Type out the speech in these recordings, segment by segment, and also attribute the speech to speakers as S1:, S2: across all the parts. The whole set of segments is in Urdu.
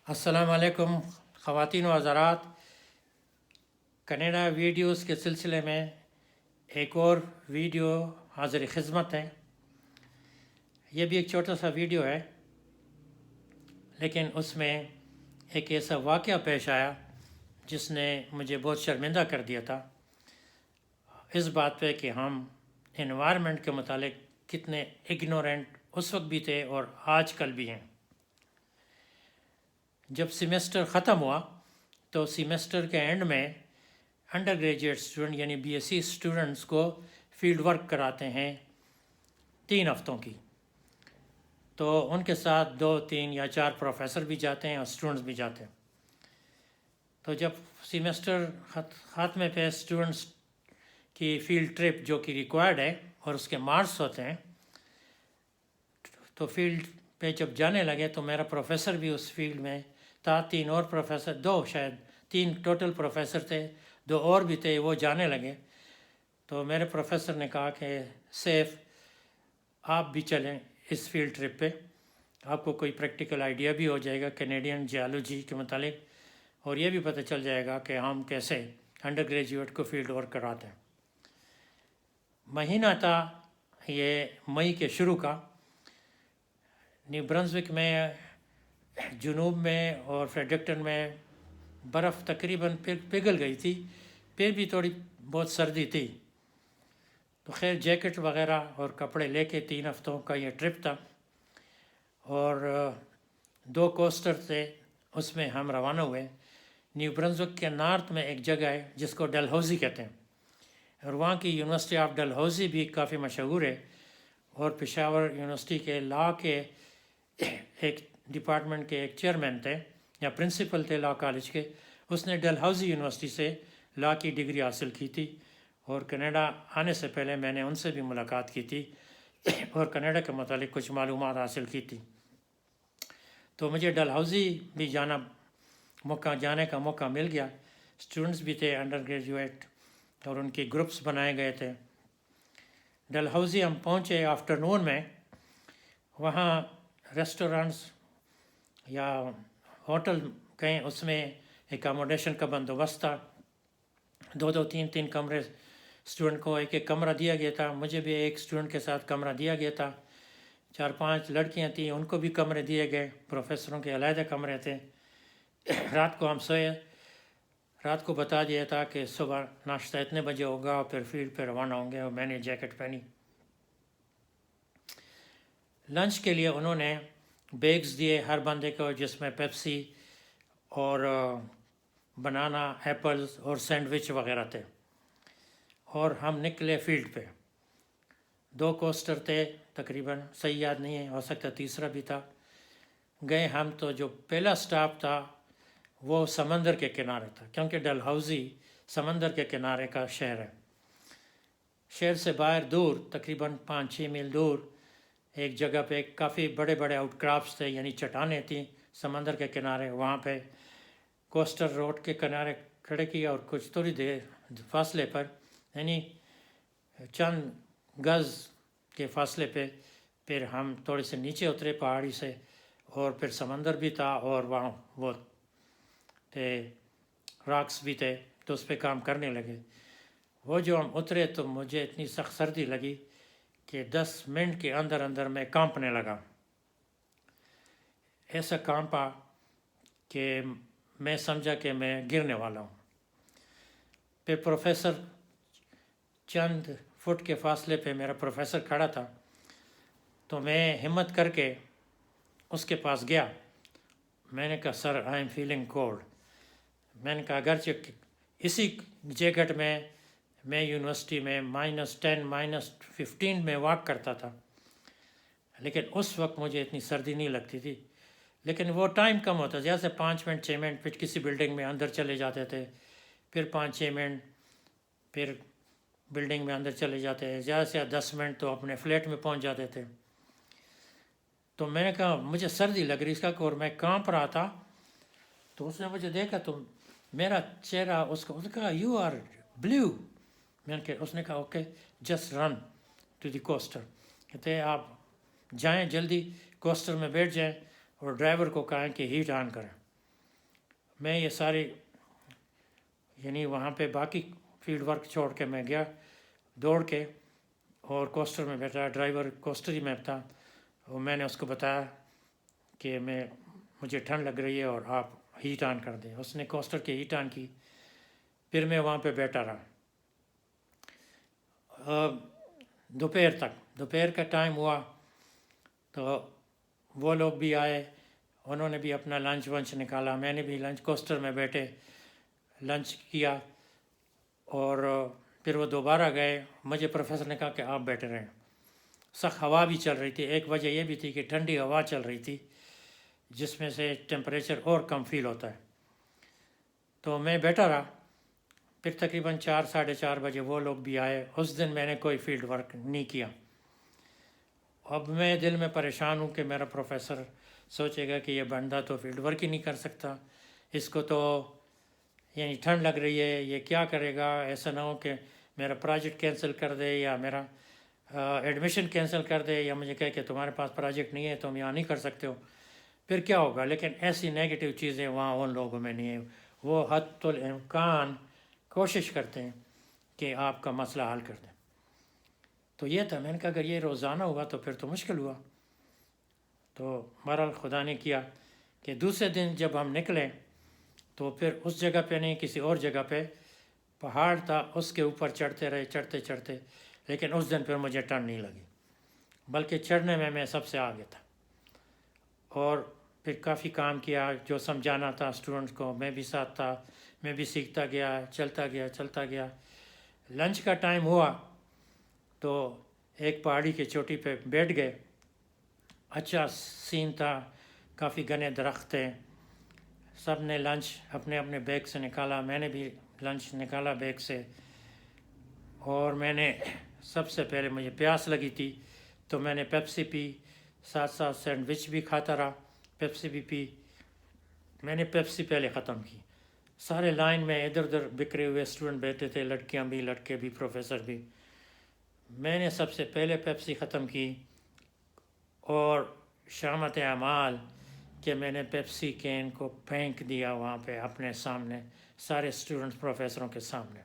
S1: السلام علیکم خواتین و حضرات، کینیڈا ویڈیوز کے سلسلے میں ایک اور ویڈیو حاضر خدمت ہے۔ یہ بھی ایک چھوٹا سا ویڈیو ہے، لیکن اس میں ایک ایسا واقعہ پیش آیا جس نے مجھے بہت شرمندہ کر دیا تھا، اس بات پہ کہ ہم انوائرمنٹ کے متعلق کتنے اگنورنٹ اس وقت بھی تھے اور آج کل بھی ہیں۔ جب سیمیسٹر ختم ہوا تو سیمیسٹر کے اینڈ میں انڈر گریجویٹ اسٹوڈنٹ یعنی بی ایس سی اسٹوڈنٹس کو فیلڈ ورک کراتے ہیں 3 ہفتوں کی، تو ان کے ساتھ 2 3 یا 4 پروفیسر بھی جاتے ہیں اور اسٹوڈنٹس بھی جاتے ہیں۔ تو جب سیمیسٹر خاتمے پہ اسٹوڈنٹس کی فیلڈ ٹرپ جو کہ ریکوائرڈ ہے اور اس کے مارکس ہوتے ہیں، تو فیلڈ پہ جب جانے لگے تو میرا پروفیسر بھی اس فیلڈ میں تھا، 3 اور پروفیسر، 2 شاید 3 ٹوٹل پروفیسر تھے، 2 اور بھی تھے، وہ جانے لگے۔ تو میرے پروفیسر نے کہا کہ سیف آپ بھی چلیں اس فیلڈ ٹرپ پہ، آپ کو کوئی پریکٹیکل آئیڈیا بھی ہو جائے گا کینیڈین جیالوجی کے متعلق، اور یہ بھی پتہ چل جائے گا کہ ہم کیسے انڈر گریجویٹ کو فیلڈ ورک کراتے ہیں۔ مہینہ تھا یہ مئی کے شروع کا، نیو برنزوک میں جنوب میں اور فریڈرکٹن میں برف تقریباً پگھل گئی تھی، پھر بھی تھوڑی بہت سردی تھی، تو خیر جیکٹ وغیرہ اور کپڑے لے کے 3 ہفتوں کا یہ ٹرپ تھا، اور 2 کوسٹر تھے، اس میں ہم روانہ ہوئے۔ نیو برنزوک کے نارتھ میں ایک جگہ ہے جس کو ڈلہوزی کہتے ہیں، اور وہاں کی یونیورسٹی آف ڈلہوزی بھی کافی مشہور ہے، اور پشاور یونیورسٹی کے لا کے ایک ڈپارٹمنٹ کے ایک چیئرمین تھے یا پرنسپل تھے لا کالج کے، اس نے ڈلہوزی یونیورسٹی سے لا کی ڈگری حاصل کی تھی، اور کینیڈا آنے سے پہلے میں نے ان سے بھی ملاقات کی تھی اور کینیڈا کے متعلق کچھ معلومات حاصل کی تھی۔ تو مجھے ڈلہوزی بھی جانے کا موقع مل گیا۔ اسٹوڈنٹس بھی تھے انڈر گریجویٹ اور ان کی گروپس بنائے گئے تھے۔ ڈلہوزی ہم پہنچے آفٹرنون میں، وہاں ریسٹورنٹس یا ہوٹل کہیں اس میں اکاموڈیشن کا بندوبست تھا، 2 3 کمرے، اسٹوڈنٹ کو ایک کمرہ دیا گیا تھا، مجھے بھی ایک اسٹوڈنٹ کے ساتھ کمرہ دیا گیا تھا، 4 5 لڑکیاں تھیں، ان کو بھی کمرے دیے گئے، پروفیسروں کے علیحدہ کمرے تھے۔ رات کو ہم سوئے، رات کو بتا دیا تھا کہ صبح ناشتہ اتنے بجے ہوگا اور پھر فیلڈ پہ روانہ ہوں گے، اور میں نے جیکٹ پہنی۔ لنچ کے لیے انہوں نے بیگز دیے ہر بندے کو، جس میں پیپسی اور بنانا، ایپلز اور سینڈوچ وغیرہ تھے، اور ہم نکلے فیلڈ پہ۔ 2 کوسٹر تھے تقریباً، صحیح یاد نہیں ہے، ہو سکتا تیسرا بھی تھا۔ گئے ہم، تو جو پہلا سٹاپ تھا وہ سمندر کے کنارے تھا، کیونکہ ڈلہوزی سمندر کے کنارے کا شہر ہے۔ شہر سے باہر دور، تقریباً 5 6 میل دور، ایک جگہ پہ کافی بڑے بڑے آؤٹ کرافٹس تھے، یعنی چٹانیں تھیں سمندر کے کنارے، وہاں پہ کوسٹر روڈ کے کنارے کھڑے کیا، اور کچھ تھوڑی دیر فاصلے پر، یعنی چند گز کے فاصلے پہ، پھر ہم تھوڑے سے نیچے اترے پہاڑی سے، اور پھر سمندر بھی تھا، اور وہاں وہ تھے راکس بھی تھے، تو اس پہ کام کرنے لگے۔ وہ جو ہم اترے تو مجھے اتنی سخت سردی لگی کہ 10 منٹ کے اندر اندر میں کانپنے لگا، ایسا کانپا کہ میں سمجھا کہ میں گرنے والا ہوں۔ پھر پروفیسر چند فٹ کے فاصلے پہ میرا پروفیسر کھڑا تھا، تو میں ہمت کر کے اس کے پاس گیا۔ میں نے کہا سر آئی ایم فیلنگ کولڈ۔ میں نے کہا اگرچہ اسی جیکٹ میں یونیورسٹی میں -10 -15 میں واک کرتا تھا، لیکن اس وقت مجھے اتنی سردی نہیں لگتی تھی، لیکن وہ ٹائم کم ہوتا، جیسے 5 منٹ 6 منٹ پھر کسی بلڈنگ میں اندر چلے جاتے تھے، پھر 5 6 منٹ پھر بلڈنگ میں اندر چلے جاتے ہیں، زیادہ سے زیادہ 10 منٹ تو اپنے فلیٹ میں پہنچ جاتے تھے۔ تو میں نے کہا مجھے سردی لگ رہی اس کا، اور میں کانپ رہا تھا، تو اس نے مجھے دیکھا تو میرا چہرہ اس نے کہا یو آر بلیو۔ اس نے کہا okay just run to the coaster, کہتے ہیں آپ جائیں جلدی کوسٹر میں بیٹھ جائیں، اور ڈرائیور کو کہیں کہ ہیٹ آن کریں۔ میں یہ ساری یعنی وہاں پہ باقی فیلڈ ورک چھوڑ کے میں گیا دوڑ کے، اور کوسٹر میں بیٹھا، ڈرائیور کوسٹر ہی میں تھا، اور میں نے اس کو بتایا کہ مجھے ٹھنڈ لگ رہی ہے اور آپ ہیٹ آن کر دیں۔ اس نے کوسٹر کی ہیٹ آن کی، پھر میں وہاں پہ بیٹھا رہا دوپہر کا ٹائم ہوا تو وہ لوگ بھی آئے، انہوں نے بھی اپنا لنچ ونچ نکالا، میں نے بھی لنچ کوسٹر میں بیٹھے لنچ کیا، اور پھر وہ دوبارہ گئے۔ مجھے پروفیسر نے کہا کہ آپ بیٹھے رہیں، سخت ہوا بھی چل رہی تھی، ایک وجہ یہ بھی تھی کہ ٹھنڈی ہوا چل رہی تھی جس میں سے ٹیمپریچر اور کم فیل ہوتا ہے، تو میں بیٹھا رہا۔ پھر تقریباً 4 ساڑھے 4 بجے وہ لوگ بھی آئے۔ اس دن میں نے کوئی فیلڈ ورک نہیں کیا۔ اب میں دل میں پریشان ہوں کہ میرا پروفیسر سوچے گا کہ یہ بندہ تو فیلڈ ورک ہی نہیں کر سکتا، اس کو تو یعنی ٹھنڈ لگ رہی ہے، یہ کیا کرے گا؟ ایسا نہ ہو کہ میرا پروجیکٹ کینسل کر دے یا میرا ایڈمیشن کینسل کر دے، یا مجھے کہے کہ تمہارے پاس پروجیکٹ نہیں ہے تم یہاں نہیں کر سکتے ہو، پھر کیا ہوگا؟ لیکن ایسی نیگیٹو چیزیں وہاں ان لوگوں میں نہیں ہیں، وہ حد الامکان کوشش کرتے ہیں کہ آپ کا مسئلہ حل کر دیں۔ تو یہ تھا، میں نے کہا اگر یہ روزانہ ہوا تو پھر تو مشکل ہوا۔ تو بہرحال خدا نے کیا کہ دوسرے دن جب ہم نکلے تو پھر اس جگہ پہ نہیں، کسی اور جگہ پہ پہاڑ تھا، اس کے اوپر چڑھتے رہے، چڑھتے، لیکن اس دن پھر مجھے ٹھنڈ نہیں لگی، بلکہ چڑھنے میں سب سے آگے تھا، اور پھر کافی کام کیا، جو سمجھانا تھا اسٹوڈنٹس کو میں بھی ساتھ تھا، میں بھی سیکھتا گیا، چلتا گیا۔ لنچ کا ٹائم ہوا تو ایک پہاڑی کی چوٹی پہ بیٹھ گئے، اچھا سین تھا، کافی گھنے درخت تھے، سب نے لنچ اپنے اپنے بیگ سے نکالا، میں نے بھی لنچ نکالا بیگ سے، اور میں نے سب سے پہلے مجھے پیاس لگی تھی تو میں نے پیپسی پی، ساتھ سینڈوچ بھی کھاتا رہا، پیپسی بھی پی۔ میں نے پیپسی پہلے ختم کی، سارے لائن میں ادھر ادھر بکھرے ہوئے اسٹوڈنٹ بیٹھے تھے، لڑکیاں بھی لڑکے بھی پروفیسر بھی۔ میں نے سب سے پہلے پیپسی ختم کی، اور شامت اعمال کہ میں نے پیپسی کین کو پھینک دیا وہاں پہ اپنے سامنے، سارے اسٹوڈنٹس پروفیسروں کے سامنے۔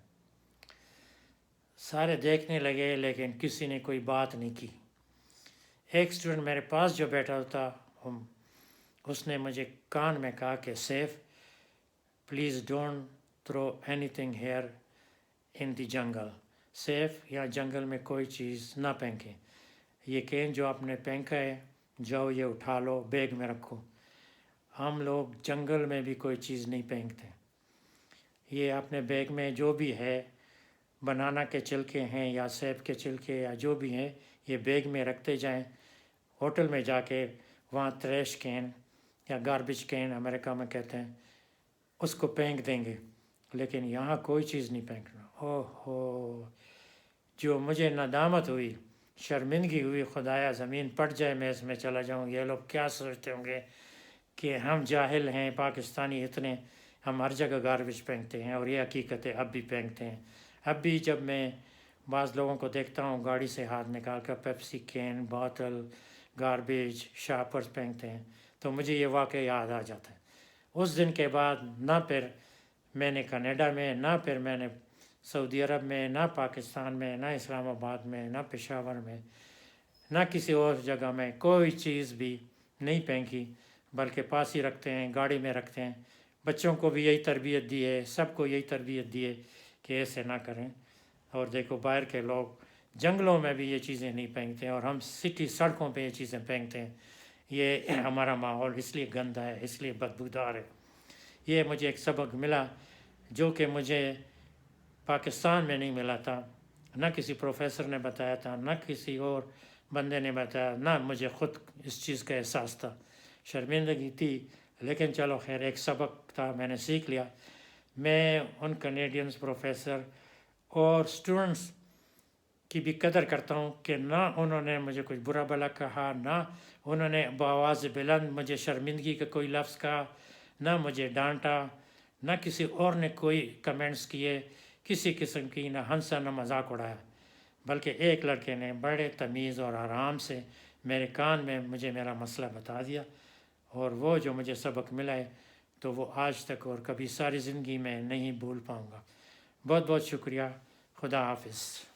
S1: سارے دیکھنے لگے لیکن کسی نے کوئی بات نہیں کی۔ ایک اسٹوڈنٹ میرے پاس جو بیٹھا تھا اس نے مجھے کان میں کہا کہ Saif please don't throw anything here in the jungle, Saif یا جنگل میں کوئی چیز نہ پھینکیں، یہ کین جو آپ نے پھینکا ہے جاؤ یہ اٹھا لو، بیگ میں رکھو۔ ہم لوگ جنگل میں بھی کوئی چیز نہیں پھینکتے، یہ اپنے بیگ میں جو بھی ہے، بنانا کے چھلکے ہیں یا سیب کے چھلکے یا جو بھی ہیں، یہ بیگ میں رکھتے جائیں۔ ہوٹل میں جا کے وہاں ٹریش کین یا گاربیج کین امریکہ میں کہتے ہیں، اس کو پھینک دیں گے، لیکن یہاں کوئی چیز نہیں پھینکنا۔ اوہ ہو، جو مجھے ندامت ہوئی، شرمندگی ہوئی، خدایا زمین پھٹ جائے میں اس میں چلا جاؤں، یہ لوگ کیا سوچتے ہوں گے کہ ہم جاہل ہیں پاکستانی اتنے، ہم ہر جگہ گاربیج پھینکتے ہیں، اور یہ حقیقت ہے اب بھی پھینکتے ہیں۔ اب بھی جب میں بعض لوگوں کو دیکھتا ہوں گاڑی سے ہاتھ نکال کر پیپسی کین، بوتل، گاربیج، شاپرز پھینکتے ہیں، تو مجھے یہ واقعہ یاد آ جاتا ہے۔ اس دن کے بعد نہ پھر میں نے کینیڈا میں، نہ پھر میں نے سعودی عرب میں، نہ پاکستان میں، نہ اسلام آباد میں، نہ پشاور میں، نہ کسی اور جگہ میں کوئی چیز بھی نہیں پھینکی، بلکہ پاس ہی رکھتے ہیں، گاڑی میں رکھتے ہیں۔ بچوں کو بھی یہی تربیت دی ہے، سب کو یہی تربیت دی ہے کہ ایسے نہ کریں۔ اور دیکھو باہر کے لوگ جنگلوں میں بھی یہ چیزیں نہیں پھینکتے ہیں، اور ہم سٹی سڑکوں پہ یہ چیزیں پھینکتے ہیں۔ یہ ہمارا ماحول اس لیے گندا ہے، اس لیے بدبودار ہے۔ یہ مجھے ایک سبق ملا جو کہ مجھے پاکستان میں نہیں ملا تھا، نہ کسی پروفیسر نے بتایا تھا، نہ کسی اور بندے نے بتایا، نہ مجھے خود اس چیز کا احساس تھا۔ شرمندگی تھی، لیکن چلو خیر ایک سبق تھا، میں نے سیکھ لیا۔ میں ان کینیڈینز پروفیسر اور اسٹوڈنٹس کی بھی قدر کرتا ہوں کہ نہ انہوں نے مجھے کچھ برا بھلا کہا، نہ انہوں نے بآواز بلند مجھے شرمندگی کا کوئی لفظ کہا، نہ مجھے ڈانٹا، نہ کسی اور نے کوئی کمنٹس کیے، کسی قسم کی نہ ہنسا نہ مذاق اڑایا، بلکہ ایک لڑکے نے بڑے تمیز اور آرام سے میرے کان میں مجھے میرا مسئلہ بتا دیا، اور وہ جو مجھے سبق ملا ہے تو وہ آج تک اور کبھی ساری زندگی میں نہیں بھول پاؤں گا۔ بہت بہت شکریہ۔ خدا حافظ۔